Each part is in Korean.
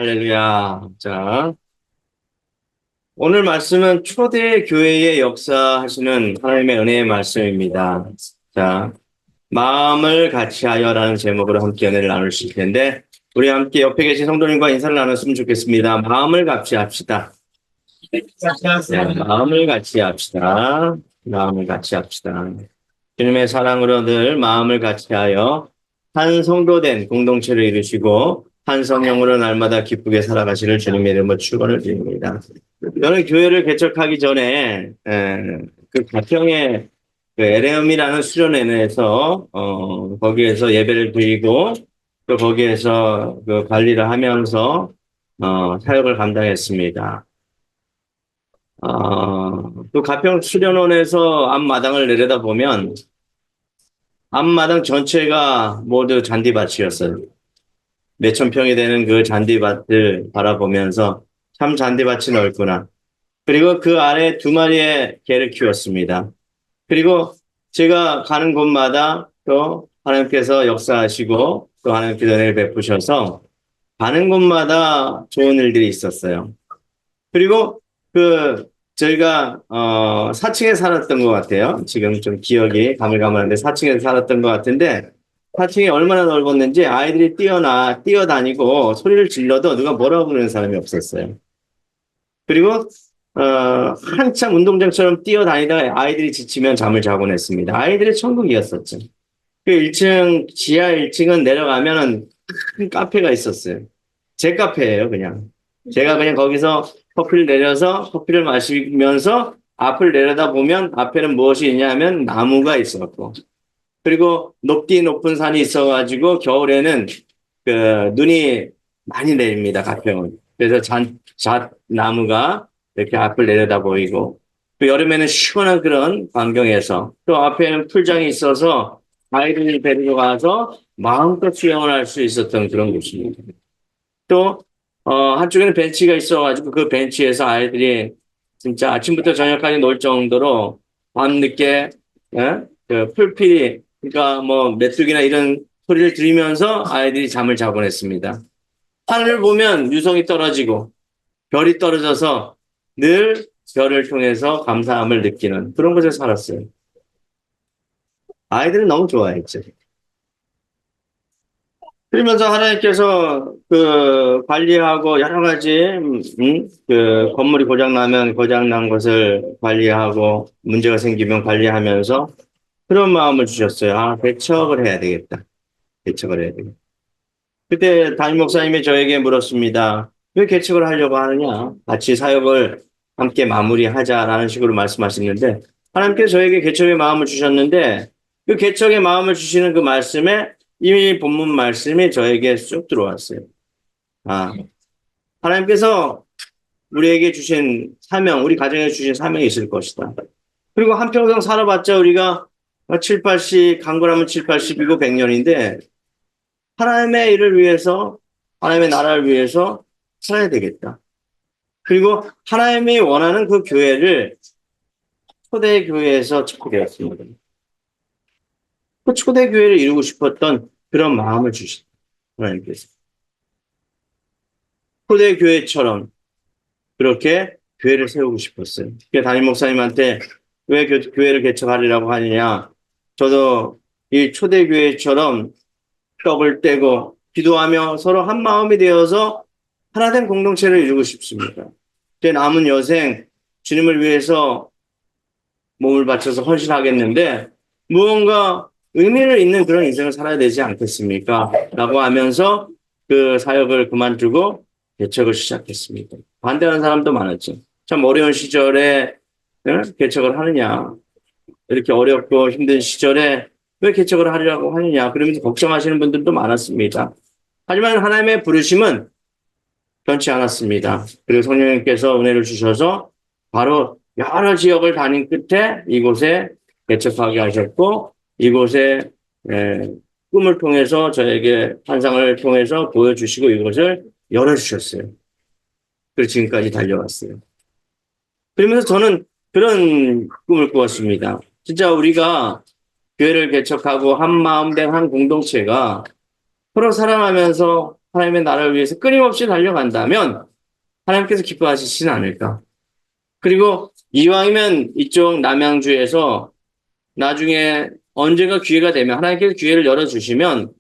할렐루야. 자, 오늘 말씀은 초대 교회의 역사하시는 하나님의 은혜의 말씀입니다. 자, 마음을 같이 하여라는 제목으로 함께 은혜를 나누실 텐데, 우리 함께 옆에 계신 성도님과 인사를 나눴으면 좋겠습니다. 마음을 같이 합시다. 네, 마음을 같이 합시다. 마음을 같이 합시다. 주님의 사랑으로 늘 마음을 같이 하여 한 성도된 공동체를 이루시고 한 성령으로 날마다 기쁘게 살아가시는 주님의 이름으로 축원을 드립니다. 저는 교회를 개척하기 전에 그 가평에 그 LM이라는 수련회에서 거기에서 예배를 드리고 또 거기에서 그 관리를 하면서 사역을 감당했습니다. 또 가평 수련원에서 앞마당을 내려다보면 앞마당 전체가 모두 잔디밭이었어요. 몇천 평이 되는 그 잔디밭을 바라보면서 참 잔디밭이 넓구나. 그리고 그 아래 두 마리의 개를 키웠습니다. 그리고 제가 가는 곳마다 또 하나님께서 역사하시고 또 하나님께서 은혜를 베푸셔서 가는 곳마다 좋은 일들이 있었어요. 그리고 저희가 4층에 살았던 것 같아요. 지금 좀 기억이 가물가물한데 4층에 살았던 것 같은데 4층이 얼마나 넓었는지 아이들이 뛰어다니고 소리를 질러도 누가 뭐라고 부르는 사람이 없었어요. 그리고 한참 운동장처럼 뛰어다니다가 아이들이 지치면 잠을 자곤 했습니다. 아이들의 천국이었었죠. 그 1층, 지하 1층은 내려가면은 큰 카페가 있었어요. 제 카페예요, 그냥. 제가 그냥 거기서 커피를 내려서 커피를 마시면서 앞을 내려다보면 앞에는 무엇이 있냐면 나무가 있었고 그리고 높은 산이 있어가지고 겨울에는 그 눈이 많이 내립니다, 가평은. 그래서 잣나무가 이렇게 앞을 내려다 보이고 또 여름에는 시원한 그런 광경에서 또 앞에는 풀장이 있어서 아이들을 데리고 가서 마음껏 수영을 할 수 있었던 그런 곳입니다. 또 한쪽에는 벤치가 있어가지고 그 벤치에서 아이들이 진짜 아침부터 저녁까지 놀 정도로 밤늦게 그 풀필이 그러니까 뭐 메뚜기나 이런 소리를 들으면서 아이들이 잠을 자곤 했습니다. 하늘을 보면 유성이 떨어지고 별이 떨어져서 늘 별을 통해서 감사함을 느끼는 그런 곳에 살았어요. 아이들은 너무 좋아했죠. 그러면서 하나님께서 그 관리하고 여러 가지 그 건물이 고장난 것을 관리하고 문제가 생기면 관리하면서 그런 마음을 주셨어요. 개척을 해야 되겠다. 개척을 해야 되겠다. 그때 담임 목사님이 저에게 물었습니다. 왜 개척을 하려고 하느냐? 같이 사역을 함께 마무리하자라는 식으로 말씀하시는데 하나님께서 저에게 개척의 마음을 주셨는데 그 개척의 마음을 주시는 그 말씀에 이 본문 말씀이 저에게 쑥 들어왔어요. 하나님께서 우리에게 주신 사명, 우리 가정에 주신 사명이 있을 것이다. 그리고 한평생 살아봤자 우리가 7, 80, 강건하면 7, 80이고 100년인데 하나님의 일을 위해서, 하나님의 나라를 위해서 살아야 되겠다. 그리고 하나님이 원하는 그 교회를 초대교회에서 찾게 되었습니다. 그 초대교회를 이루고 싶었던 그런 마음을 주신 하나님께서. 초대교회처럼 그렇게 교회를 세우고 싶었어요. 담임 목사님한테 왜 교회를 개척하리라고 하느냐. 저도 이 초대교회처럼 떡을 떼고 기도하며 서로 한 마음이 되어서 하나된 공동체를 이루고 싶습니다. 제 남은 여생 주님을 위해서 몸을 바쳐서 헌신하겠는데 무언가 의미를 있는 그런 인생을 살아야 되지 않겠습니까? 라고 하면서 그 사역을 그만두고 개척을 시작했습니다. 반대하는 사람도 많았죠. 참 어려운 시절에 개척을 하느냐. 이렇게 어렵고 힘든 시절에 왜 개척을 하려고 하느냐. 그러면서 걱정하시는 분들도 많았습니다. 하지만 하나님의 부르심은 변치 않았습니다. 그리고 성령님께서 은혜를 주셔서 바로 여러 지역을 다닌 끝에 이곳에 개척하게 하셨고 이곳에 꿈을 통해서 저에게 환상을 통해서 보여주시고 이곳을 열어주셨어요. 그리고 지금까지 달려왔어요. 그러면서 저는 그런 꿈을 꾸었습니다. 진짜 우리가 교회를 개척하고 한 마음 된 한 공동체가 서로 사랑하면서 하나님의 나라를 위해서 끊임없이 달려간다면 하나님께서 기뻐하시진 않을까. 그리고 이왕이면 이쪽 남양주에서 나중에 언젠가 기회가 되면 하나님께서 기회를 열어주시면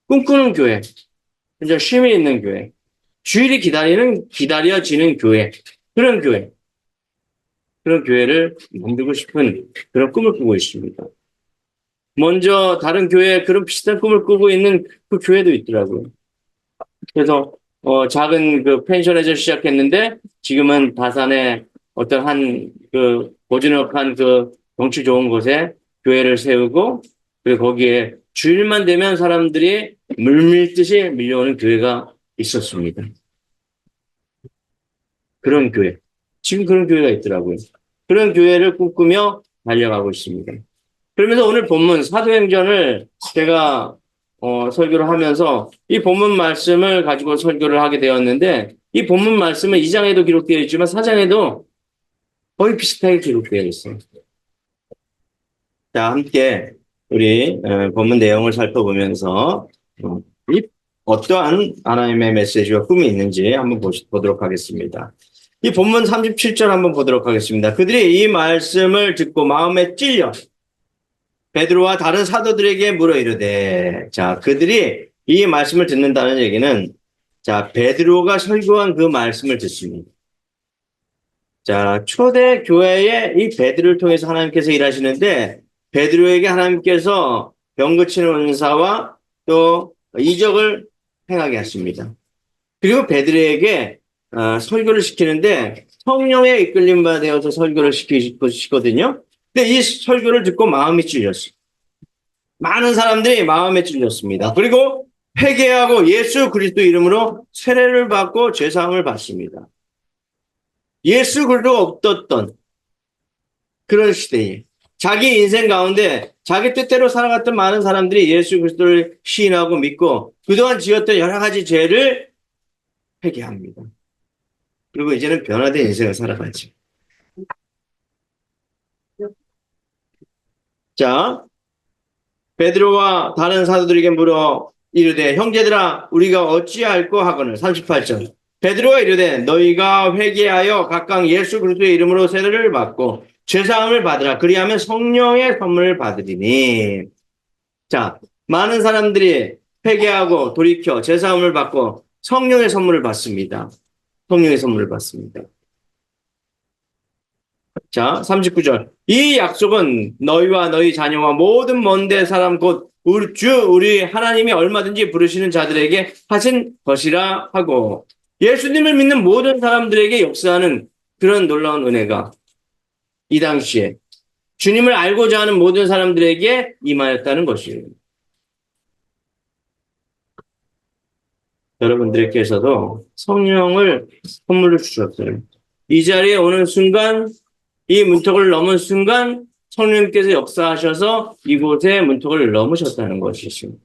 꿈꾸는 교회, 진짜 쉼이 있는 교회, 주일이 기다려지는 교회, 그런 교회, 그런 교회를 만들고 싶은 그런 꿈을 꾸고 있습니다. 먼저 다른 교회에 그런 비슷한 꿈을 꾸고 있는 그 교회도 있더라고요. 그래서 작은 그 펜션에서 시작했는데 지금은 다산에 어떤 한 그 고즈넉한 그 경치 좋은 곳에 교회를 세우고 그리고 거기에 주일만 되면 사람들이 물밀듯이 밀려오는 교회가 있었습니다. 그런 교회. 지금 그런 교회가 있더라고요. 그런 교회를 꿈꾸며 달려가고 있습니다. 그러면서 오늘 본문 사도행전을 제가 설교를 하면서 이 본문 말씀을 가지고 설교를 하게 되었는데 이 본문 말씀은 2장에도 기록되어 있지만 4장에도 거의 비슷하게 기록되어 있어요. 자, 함께 우리 본문 내용을 살펴보면서 이 어떠한 하나님의 메시지와 꿈이 있는지 한번 보도록 하겠습니다. 이 본문 37절 한번 보도록 하겠습니다. 그들이 이 말씀을 듣고 마음에 찔려 베드로와 다른 사도들에게 물어 이르되, 자, 그들이 이 말씀을 듣는다는 얘기는, 자, 베드로가 설교한 그 말씀을 듣습니다. 자, 초대 교회에 이 베드로를 통해서 하나님께서 일하시는데, 베드로에게 하나님께서 병 고치는 은사와 또 이적을 행하게 하십니다. 그리고 베드로에게 설교를 시키는데, 성령에 이끌림 바 되어서 설교를 시키거든요. 근데 이 설교를 듣고 마음이 찔렸어요. 많은 사람들이 마음에 찔렸습니다. 그리고 회개하고 예수 그리스도 이름으로 세례를 받고 죄사함을 받습니다. 예수 그리스도가 없었던 그런 시대에 자기 인생 가운데 자기 뜻대로 살아갔던 많은 사람들이 예수 그리스도를 시인하고 믿고 그동안 지었던 여러 가지 죄를 회개합니다. 그리고 이제는 변화된 인생을 살아가죠. 자, 베드로와 다른 사도들에게 물어 이르되 형제들아 우리가 어찌할꼬 하거늘 38절 베드로가 이르되 너희가 회개하여 각각 예수 그리스도의 이름으로 세례를 받고 죄사함을 받으라 그리하면 성령의 선물을 받으리니. 자, 많은 사람들이 회개하고 돌이켜 죄사함을 받고 성령의 선물을 받습니다. 성령의 선물을 받습니다. 자, 39절. 이 약속은 너희와 너희 자녀와 모든 먼데 사람 곧 우리 하나님이 얼마든지 부르시는 자들에게 하신 것이라 하고 예수님을 믿는 모든 사람들에게 역사하는 그런 놀라운 은혜가 이 당시에 주님을 알고자 하는 모든 사람들에게 임하였다는 것이에요. 여러분들께서도 성령을 선물로 주셨어요. 이 자리에 오는 순간 이 문턱을 넘은 순간 성령님께서 역사하셔서 이곳에 문턱을 넘으셨다는 것이십니다.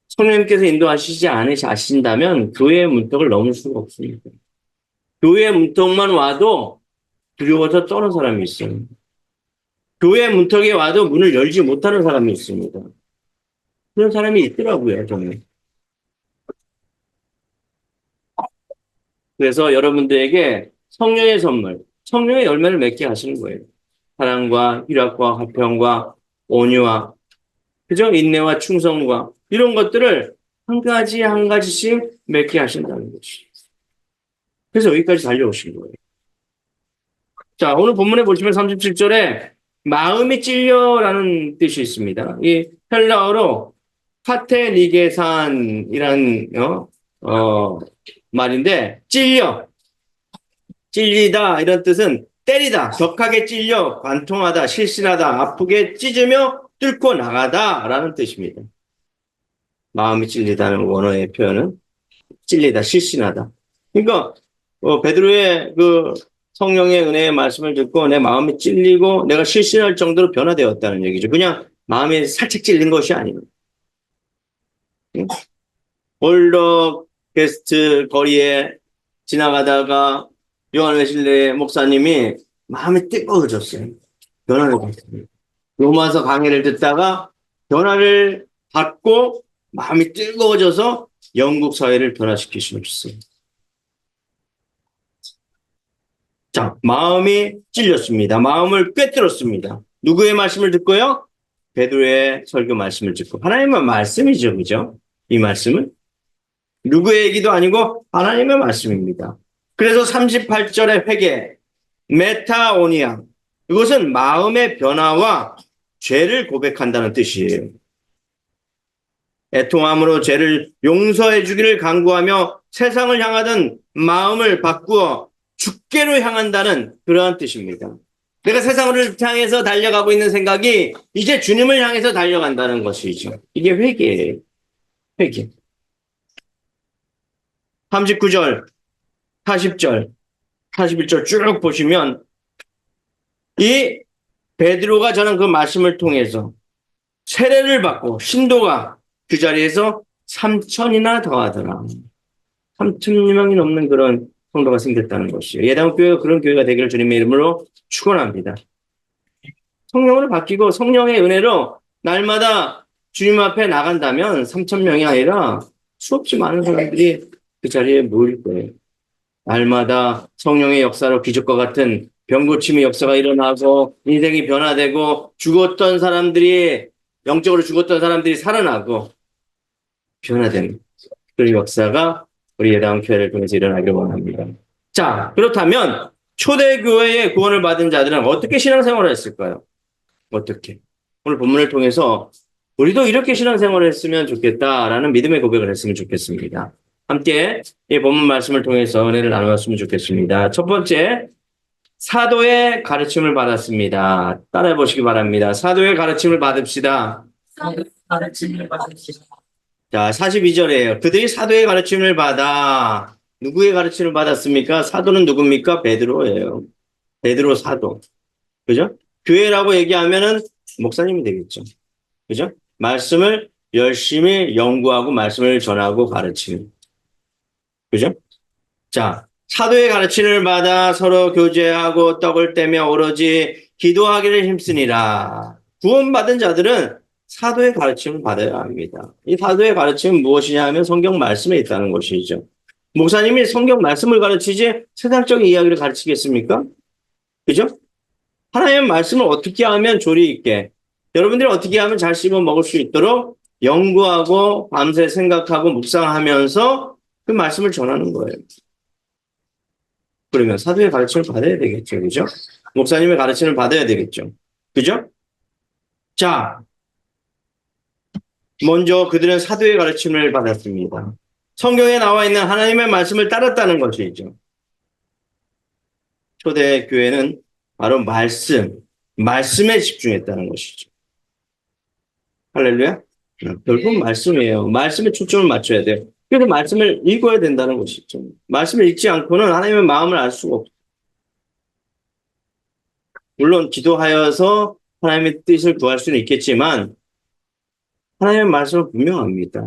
성령님께서 인도하시지 않으신다면 교회의 문턱을 넘을 수가 없습니다. 교회의 문턱만 와도 두려워서 떠는 사람이 있어요. 교회의 문턱에 와도 문을 열지 못하는 사람이 있습니다. 그런 사람이 있더라고요, 저는. 그래서 여러분들에게 성령의 선물, 성령의 열매를 맺게 하시는 거예요. 사랑과 희락과 화평과 온유와 그죠? 인내와 충성과 이런 것들을 한 가지 한 가지씩 맺게 하신다는 것이. 그래서 여기까지 달려오신 거예요. 자, 오늘 본문에 보시면 37절에 마음이 찔려라는 뜻이 있습니다. 이 헬라어로 카테니게산이라는 말인데 찔리다 이런 뜻은 때리다, 격하게 찔려, 관통하다, 실신하다, 아프게 찢으며 뚫고 나가다라는 뜻입니다. 마음이 찔리다는 원어의 표현은 찔리다, 실신하다. 그러니까 베드로의 그 성령의 은혜의 말씀을 듣고 내 마음이 찔리고 내가 실신할 정도로 변화되었다는 얘기죠. 그냥 마음이 살짝 찔린 것이 아닙니다. 올더 게스트 거리에 지나가다가 요한 웨슬리 목사님이 마음이 뜨거워졌어요. 변화를 받습니다. 로마서 강의를 듣다가 변화를 받고 마음이 뜨거워져서 영국 사회를 변화시키셨어요. 자, 마음이 찔렸습니다. 마음을 꿰뚫었습니다. 누구의 말씀을 듣고요? 베드로의 설교 말씀을 듣고. 하나님의 말씀이죠, 그죠? 이 말씀은 누구의 얘기도 아니고 하나님의 말씀입니다. 그래서 38절의 회개, 메타오니아, 이것은 마음의 변화와 죄를 고백한다는 뜻이에요. 애통함으로 죄를 용서해 주기를 간구하며 세상을 향하던 마음을 바꾸어 주께로 향한다는 그러한 뜻입니다. 내가 세상을 향해서 달려가고 있는 생각이 이제 주님을 향해서 달려간다는 것이죠. 이게 회개예요. 회개. 39절, 40절, 41절 쭉 보시면 이 베드로가 전한 그 말씀을 통해서 세례를 받고 신도가 그 자리에서 3천이나 더하더라. 3천명이 넘는 그런 성도가 생겼다는 것이에요. 예당교회가 그런 교회가 되기를 주님의 이름으로 축원합니다. 성령으로 바뀌고 성령의 은혜로 날마다 주님 앞에 나간다면 3천명이 아니라 수없이 많은 사람들이 그 자리에 모일 거예요. 날마다 성령의 역사로 기적과 같은 병고침의 역사가 일어나고 인생이 변화되고 죽었던 사람들이 영적으로 죽었던 사람들이 살아나고 변화되는 그런 역사가 우리 예당교회를 통해서 일어나기를 원합니다. 자, 그렇다면 초대교회의 구원을 받은 자들은 어떻게 신앙생활을 했을까요? 어떻게? 오늘 본문을 통해서 우리도 이렇게 신앙생활을 했으면 좋겠다라는 믿음의 고백을 했으면 좋겠습니다. 함께 이 본문 말씀을 통해서 은혜를 나누었으면 좋겠습니다. 첫 번째, 사도의 가르침을 받았습니다. 따라해 보시기 바랍니다. 사도의 가르침을 받읍시다. 사도의 가르침을 받읍시다. 자, 42절이에요. 그들이 사도의 가르침을 받아. 누구의 가르침을 받았습니까? 사도는 누굽니까? 베드로예요. 베드로 사도. 그죠? 교회라고 얘기하면은 목사님이 되겠죠. 그죠? 말씀을 열심히 연구하고 말씀을 전하고 가르치는. 그죠? 자, 사도의 가르침을 받아 서로 교제하고 떡을 떼며 오로지 기도하기를 힘쓰니라. 구원받은 자들은 사도의 가르침을 받아야 합니다. 이 사도의 가르침은 무엇이냐 하면 성경 말씀에 있다는 것이죠. 목사님이 성경 말씀을 가르치지 세상적인 이야기를 가르치겠습니까? 그죠? 하나님의 말씀을 어떻게 하면 조리 있게, 여러분들이 어떻게 하면 잘 씹어 먹을 수 있도록 연구하고 밤새 생각하고 묵상하면서 그 말씀을 전하는 거예요. 그러면 사도의 가르침을 받아야 되겠죠. 그죠? 목사님의 가르침을 받아야 되겠죠. 그죠? 자, 먼저 그들은 사도의 가르침을 받았습니다. 성경에 나와 있는 하나님의 말씀을 따랐다는 것이죠. 초대 교회는 바로 말씀에 집중했다는 것이죠. 할렐루야? 결국 말씀이에요. 말씀에 초점을 맞춰야 돼요. 그래서 말씀을 읽어야 된다는 것이죠. 말씀을 읽지 않고는 하나님의 마음을 알 수가 없어요. 물론 기도하여서 하나님의 뜻을 구할 수는 있겠지만 하나님의 말씀은 분명합니다.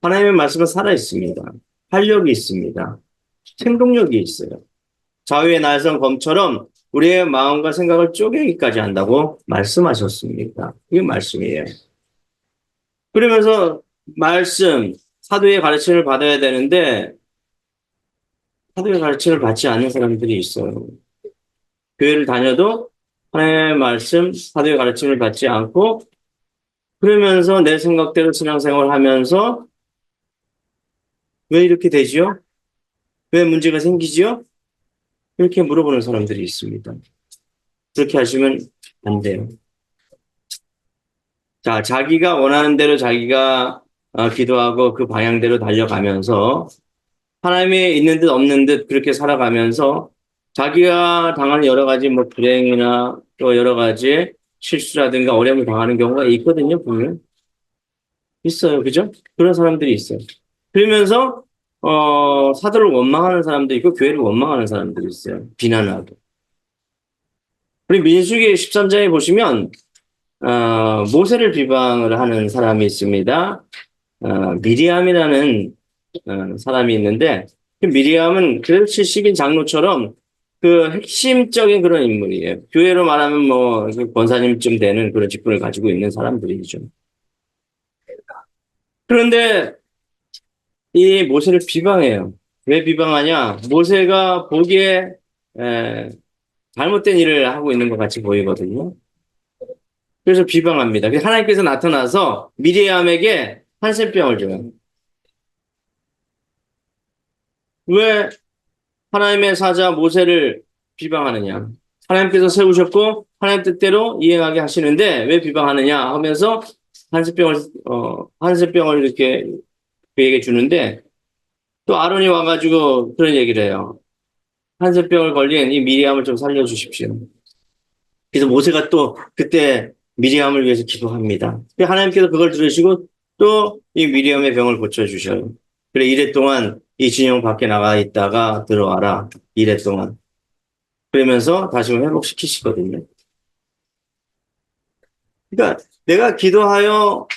하나님의 말씀은 살아있습니다. 활력이 있습니다. 생동력이 있어요. 자유의 날선 검처럼 우리의 마음과 생각을 쪼개기까지 한다고 말씀하셨습니다. 이게 말씀이에요. 그러면서 사도의 가르침을 받아야 되는데 사도의 가르침을 받지 않는 사람들이 있어요. 교회를 다녀도 하나님의 말씀, 사도의 가르침을 받지 않고 그러면서 내 생각대로 신앙생활을 하면서 왜 이렇게 되지요? 왜 문제가 생기지요? 이렇게 물어보는 사람들이 있습니다. 그렇게 하시면 안 돼요. 자, 자기가 원하는 대로 자기가 기도하고 그 방향대로 달려가면서 하나님이 있는 듯 없는 듯 그렇게 살아가면서 자기가 당하는 여러 가지 뭐 불행이나 또 여러 가지 실수라든가 어려움을 당하는 경우가 있거든요, 보면. 있어요. 그죠? 그런 사람들이 있어요. 그러면서 사도를 원망하는 사람도 있고 교회를 원망하는 사람들이 있어요. 비난하고. 우리 민수기 13장에 보시면 모세를 비방을 하는 사람이 있습니다. 미리암이라는 사람이 있는데 그 미리암은 그래도 70인 장로처럼 그 핵심적인 그런 인물이에요. 교회로 말하면 뭐 권사님쯤 되는 그런 직분을 가지고 있는 사람들이죠. 그런데 이 모세를 비방해요. 왜 비방하냐? 모세가 보기에 에, 잘못된 일을 하고 있는 것 같이 보이거든요. 그래서 비방합니다. 그래서 하나님께서 나타나서 미리암에게 한센병을 줘요. 왜 하나님의 사자 모세를 비방하느냐? 하나님께서 세우셨고 하나님 뜻대로 이행하게 하시는데 왜 비방하느냐 하면서 한센병을 이렇게 그에게 주는데 또 아론이 와가지고 그런 얘기를 해요. 한센병을 걸린 이 미리암을 좀 살려주십시오. 그래서 모세가 또 그때 미리암을 위해서 기도합니다. 하나님께서 그걸 들으시고 또 이 미리암의 병을 고쳐주셔요. 그래, 이래 동안 이 진영 밖에 나가 있다가 들어와라. 이래 동안. 그러면서 다시 회복시키시거든요. 그러니까 내가 기도하여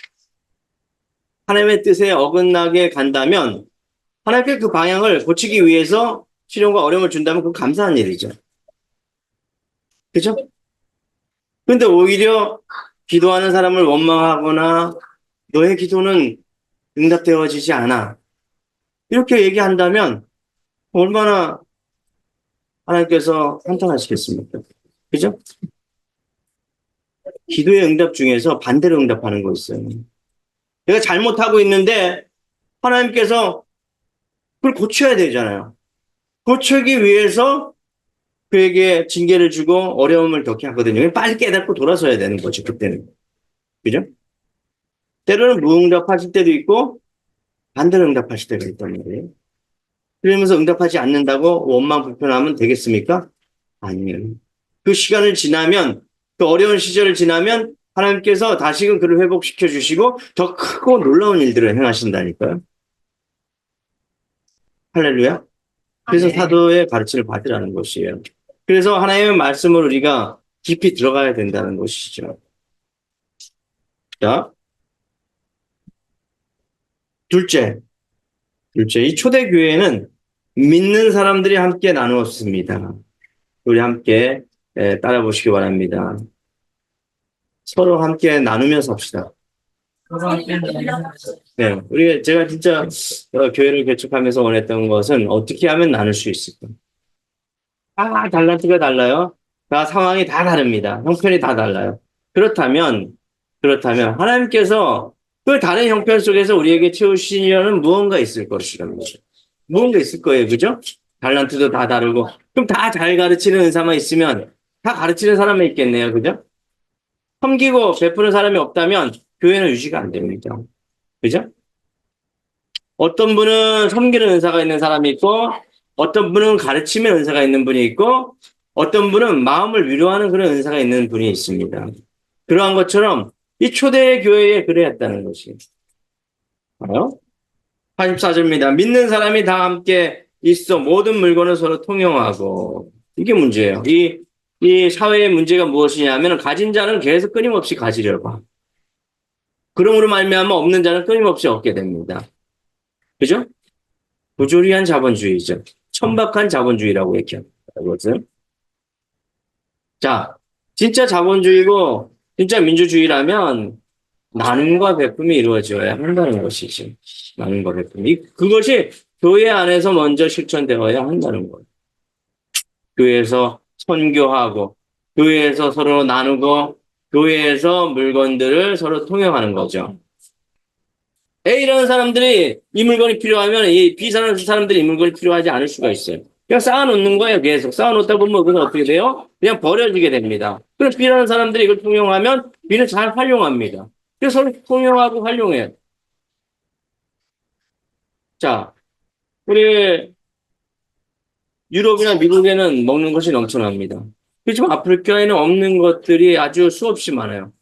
하나님의 뜻에 어긋나게 간다면 하나님께 그 방향을 고치기 위해서 시련과 어려움을 준다면 그건 감사한 일이죠. 그죠? 근데 오히려 기도하는 사람을 원망하거나 너의 기도는 응답되어지지 않아. 이렇게 얘기한다면 얼마나 하나님께서 한탄하시겠습니까? 그죠? 기도의 응답 중에서 반대로 응답하는 거 있어요. 내가 잘못하고 있는데 하나님께서 그걸 고쳐야 되잖아요. 고치기 위해서 그에게 징계를 주고 어려움을 겪게 하거든요. 빨리 깨닫고 돌아서야 되는 거죠, 그때는. 그죠? 때로는 무응답하실 때도 있고 반대로 응답하실 때가 있단 말이에요. 그러면서 응답하지 않는다고 원망 불편하면 되겠습니까? 아니에요. 그 시간을 지나면, 그 어려운 시절을 지나면 하나님께서 다시금 그를 회복시켜 주시고 더 크고 놀라운 일들을 행하신다니까요. 할렐루야. 그래서 네. 사도의 가르침을 받으라는 것이에요. 그래서 하나님의 말씀을 우리가 깊이 들어가야 된다는 것이죠. 자, 둘째, 이 초대교회는 믿는 사람들이 함께 나누었습니다. 우리 함께 따라 보시기 바랍니다. 서로 함께 나누며 삽시다. 네, 제가 진짜 교회를 개척하면서 원했던 것은 어떻게 하면 나눌 수 있을까? 달란트가 달라요. 다 상황이 다 다릅니다. 형편이 다 달라요. 그렇다면 하나님께서 그 다른 형편 속에서 우리에게 채우시려는 무언가 있을 것이라는 거죠. 무언가 있을 거예요, 그죠? 달란트도 다 다르고 그럼 다 잘 가르치는 은사만 있으면 다 가르치는 사람이 있겠네요, 그죠? 섬기고 베푸는 사람이 없다면 교회는 유지가 안 됩니다. 그죠? 어떤 분은 섬기는 은사가 있는 사람이 있고, 어떤 분은 가르치는 은사가 있는 분이 있고, 어떤 분은 마음을 위로하는 그런 은사가 있는 분이 있습니다. 그러한 것처럼 이 초대 교회에 그래왔다는 것이. 봐요? 84절입니다. 믿는 사람이 다 함께 있어 모든 물건을 서로 통용하고. 이게 문제예요. 이 사회의 문제가 무엇이냐면 가진 자는 계속 끊임없이 가지려고. 그러므로 말미암아 없는 자는 끊임없이 얻게 됩니다. 그죠? 부조리한 자본주의죠. 천박한 자본주의라고 얘기합니다. 이것은. 자, 진짜 자본주의고 진짜 민주주의라면 나눔과 베품이 이루어져야 한다는 것이지. 나눔과 베품이. 그것이 교회 안에서 먼저 실천되어야 한다는 거예요. 교회에서 선교하고, 교회에서 서로 나누고, 교회에서 물건들을 서로 통용하는 거죠. A라는 사람들이 이 물건이 필요하면 이 B라는 사람들이 이 물건이 필요하지 않을 수가 있어요. 그냥 쌓아놓는 거예요, 계속. 쌓아놓다 보면 그건 어떻게 돼요? 그냥 버려지게 됩니다. 그럼 B라는 사람들이 이걸 통용하면 B는 잘 활용합니다. 그래서 서로 통용하고 활용해요. 자, 우리 유럽이나 미국에는 먹는 것이 넘쳐납니다. 그렇지만 아프리카에는 없는 것들이 아주 수없이 많아요.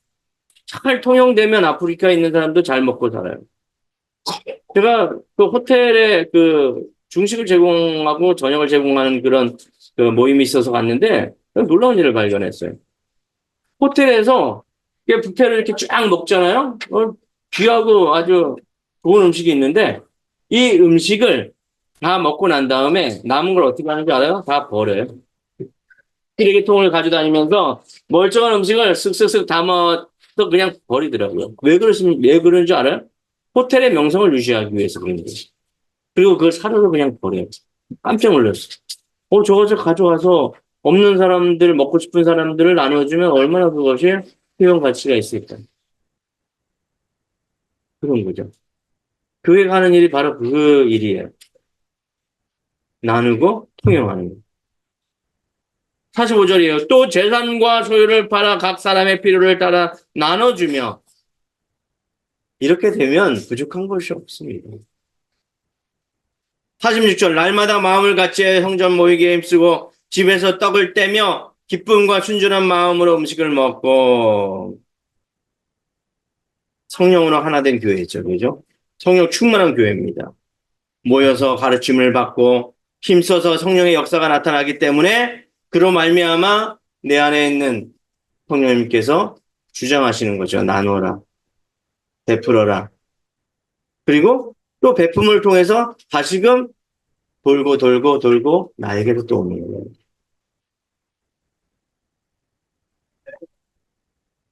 잘 통용되면 아프리카에 있는 사람도 잘 먹고 살아요. 제가 그 호텔에 그 중식을 제공하고 저녁을 제공하는 그런 그 모임이 있어서 갔는데 놀라운 일을 발견했어요. 호텔에서 뷔페를 이렇게 쫙 먹잖아요. 귀하고 아주 좋은 음식이 있는데 이 음식을 다 먹고 난 다음에 남은 걸 어떻게 하는지 알아요? 다 버려요. 쓰레기통을 가져다니면서 멀쩡한 음식을 쓱쓱쓱 담아서 그냥 버리더라고요. 왜 그러는 줄 알아요? 호텔의 명성을 유지하기 위해서 그런 거지. 그리고 그걸 사료로 그냥 버려요. 깜짝 놀랐어. 저것을 가져와서 없는 사람들, 먹고 싶은 사람들을 나눠주면 얼마나 그것이 효용 가치가 있을까. 그런 거죠. 교회가 하는 일이 바로 그 일이에요. 나누고 통용하는 거. 45절이에요. 또 재산과 소유를 팔아 각 사람의 필요를 따라 나눠주며 이렇게 되면 부족한 것이 없습니다. 46절 날마다 마음을 같이 성전 모이기에 힘쓰고 집에서 떡을 떼며 기쁨과 순전한 마음으로 음식을 먹고 성령으로 하나 된 교회죠. 그죠? 성령 충만한 교회입니다. 모여서 가르침을 받고 힘써서 성령의 역사가 나타나기 때문에 그로 말미암아 내 안에 있는 성령님께서 주장하시는 거죠. 나누어라. 베풀어라. 그리고 또 베품을 통해서 다시금 돌고 돌고 돌고 나에게로 또 오는 거예요.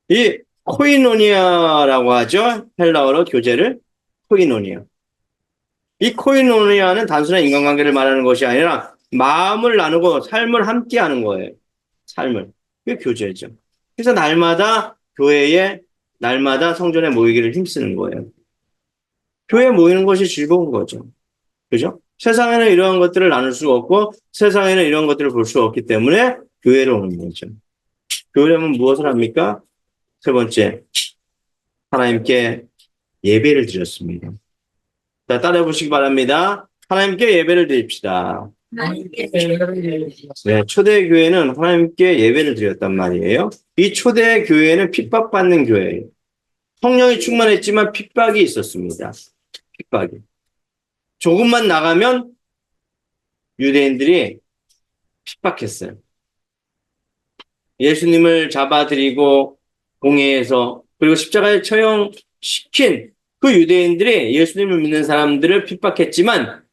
이 코이노니아라고 하죠. 헬라어로 교제를 코이노니아. 이 코이노니아는 단순한 인간관계를 말하는 것이 아니라 마음을 나누고 삶을 함께하는 거예요. 삶을. 그게 교제죠. 그래서 날마다 교회에 날마다 성전에 모이기를 힘쓰는 거예요. 교회에 모이는 것이 즐거운 거죠. 그죠? 세상에는 이러한 것들을 나눌 수가 없고 세상에는 이런 것들을 볼 수 없기 때문에 교회로 오는 거죠. 교회라면 무엇을 합니까? 세 번째, 하나님께 예배를 드렸습니다. 자, 따라해 보시기 바랍니다. 하나님께 예배를 드립시다. 하나님께 예배를 드립시다. 네, 초대교회는 하나님께 예배를 드렸단 말이에요. 이 초대교회는 핍박받는 교회예요. 성령이 충만했지만 핍박이 있었습니다. 핍박이. 조금만 나가면 유대인들이 핍박했어요. 예수님을 잡아들이고 공회에서 그리고 십자가에 처형시킨 그 유대인들이 예수님을 믿는 사람들을 핍박했지만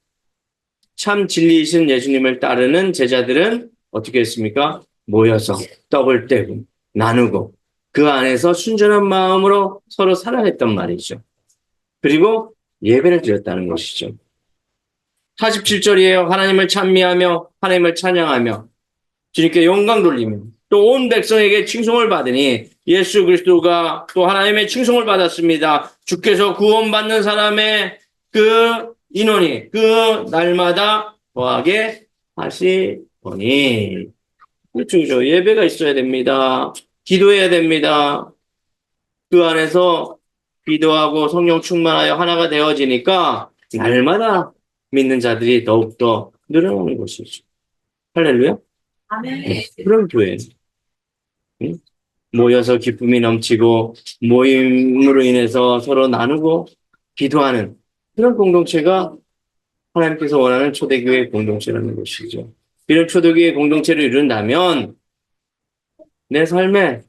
참 진리이신 예수님을 따르는 제자들은 어떻게 했습니까? 모여서 떡을 떼고 나누고 그 안에서 순전한 마음으로 서로 사랑했단 말이죠. 그리고 예배를 드렸다는 것이죠. 47절이에요. 하나님을 찬미하며 하나님을 찬양하며 주님께 영광 돌리며 또 온 백성에게 칭송을 받으니 예수 그리스도가 또 하나님의 칭송을 받았습니다. 주께서 구원받는 사람의 그 인원이 그 날마다 더하게 하시오니. 그렇죠. 예배가 있어야 됩니다. 기도해야 됩니다. 그 안에서 기도하고 성령 충만하여 하나가 되어지니까 날마다 믿는 자들이 더욱더 늘어나는 것이죠. 할렐루야. 아멘. 그런 교회. 모여서 기쁨이 넘치고 모임으로 인해서 서로 나누고 기도하는 그런 공동체가 하나님께서 원하는 초대교회 공동체라는 것이죠. 이런 초대교회 공동체를 이룬다면 내 삶에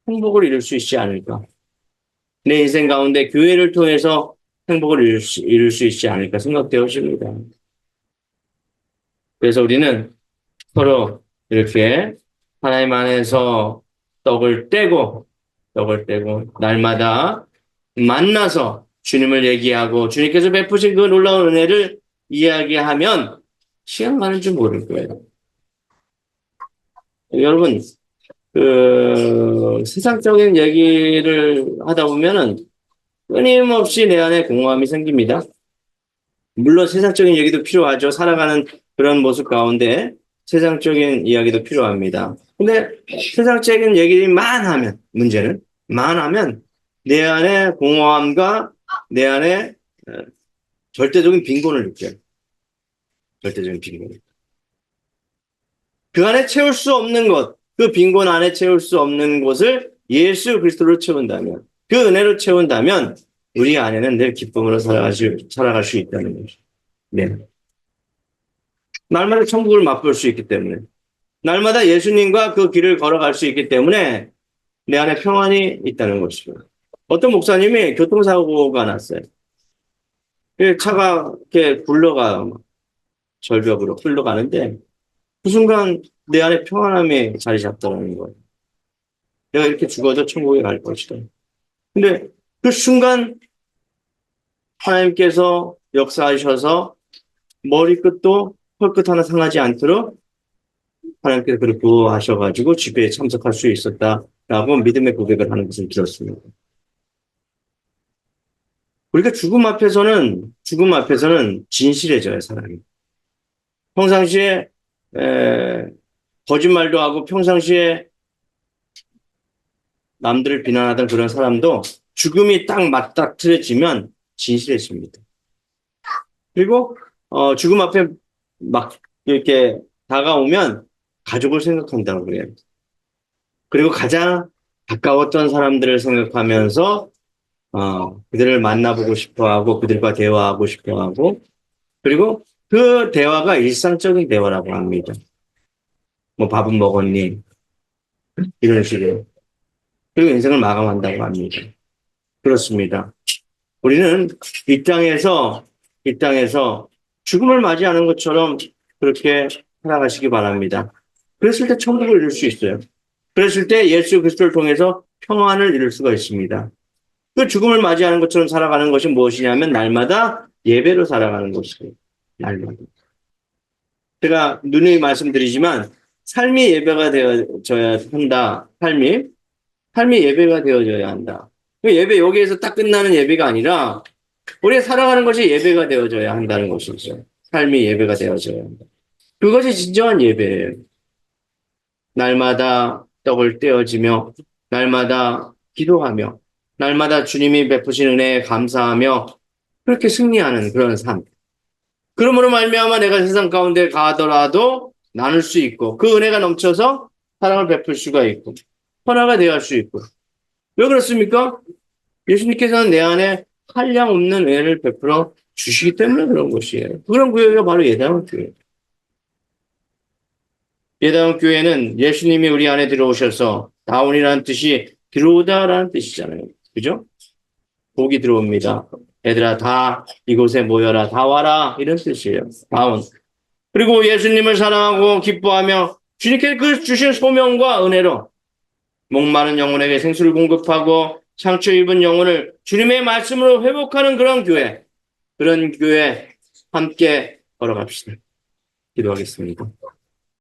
행복을 이룰 수 있지 않을까. 내 인생 가운데 교회를 통해서 행복을 이룰 수 있지 않을까 생각되어집니다. 그래서 우리는 서로 이렇게 하나님 안에서 떡을 떼고 날마다 만나서 주님을 얘기하고 주님께서 베푸신 그 놀라운 은혜를 이야기하면 시간 가는 줄 모를 거예요. 여러분, 세상적인 얘기를 하다 보면은 끊임없이 내 안에 공허함이 생깁니다. 물론 세상적인 얘기도 필요하죠. 살아가는 그런 모습 가운데 세상적인 이야기도 필요합니다. 근데 세상적인 얘기만 하면, 문제는, 많으면 내 안에 공허함과 내 안에 절대적인 빈곤을 느껴요. 절대적인 빈곤. 그 안에 채울 수 없는 것, 그 빈곤 안에 채울 수 없는 곳을 예수 그리스도로 채운다면, 그 은혜로 채운다면 우리 안에는 늘 기쁨으로 살아갈 수 있다는 거죠. 네. 날마다 천국을 맛볼 수 있기 때문에, 날마다 예수님과 그 길을 걸어갈 수 있기 때문에 내 안에 평안이 있다는 것이죠. 어떤 목사님이 교통사고가 났어요. 차가 이렇게 굴러가요. 절벽으로 흘러가는데 그 순간 내 안에 평안함이 자리 잡더라는 거예요. 내가 이렇게 죽어도 천국에 갈 것이다. 근데 그 순간 하나님께서 역사하셔서 머리끝도 털끝 하나 상하지 않도록 하나님께서 그렇게 구하셔가지고 집회에 참석할 수 있었다라고 믿음의 고백을 하는 것을 들었습니다. 우리가 죽음 앞에서는 진실해져요, 사람이. 평상시에 거짓말도 하고 평상시에 남들을 비난하던 그런 사람도 죽음이 딱 맞닥뜨려지면 진실해집니다. 그리고 죽음 앞에 막 이렇게 다가오면 가족을 생각한다고 그래요. 그리고 가장 가까웠던 사람들을 생각하면서 그들을 만나보고 싶어하고 그들과 대화하고 싶어하고 그리고 그 대화가 일상적인 대화라고 합니다. 뭐 밥은 먹었니? 이런 식으로. 그리고 인생을 마감한다고 합니다. 그렇습니다. 우리는 이 땅에서 죽음을 맞이하는 것처럼 그렇게 살아가시기 바랍니다. 그랬을 때 천국을 이룰 수 있어요. 그랬을 때 예수 그리스도를 통해서 평안을 이룰 수가 있습니다. 그 죽음을 맞이하는 것처럼 살아가는 것이 무엇이냐면 날마다 예배로 살아가는 것이에요. 날마다. 제가 누누이 말씀드리지만 삶이 예배가 되어져야 한다. 삶이 예배가 되어져야 한다. 그 예배 여기에서 딱 끝나는 예배가 아니라 우리가 살아가는 것이 예배가 되어져야 한다는 것이죠. 삶이 예배가 되어져야 한다. 그것이 진정한 예배예요. 날마다 떡을 떼어지며 날마다 기도하며 날마다 주님이 베푸신 은혜에 감사하며 그렇게 승리하는 그런 삶. 그러므로 말미암아 내가 세상 가운데 가더라도 나눌 수 있고 그 은혜가 넘쳐서 사랑을 베풀 수가 있고 헌화가 되어갈 수 있고 왜 그렇습니까? 예수님께서는 내 안에 한량 없는 은혜를 베풀어 주시기 때문에 그런 것이에요. 그런 교회가 바로 예당원 교회예요. 예당원 교회는 예수님이 우리 안에 들어오셔서 다운이라는 뜻이 들어오다라는 뜻이잖아요. 그죠? 복이 들어옵니다. 얘들아 다 이곳에 모여라. 다 와라. 이런 뜻이에요. 다운. 그리고 예수님을 사랑하고 기뻐하며 주님께 그 주신 소명과 은혜로 목마른 영혼에게 생수를 공급하고 상처 입은 영혼을 주님의 말씀으로 회복하는 그런 교회 함께 걸어갑시다. 기도하겠습니다.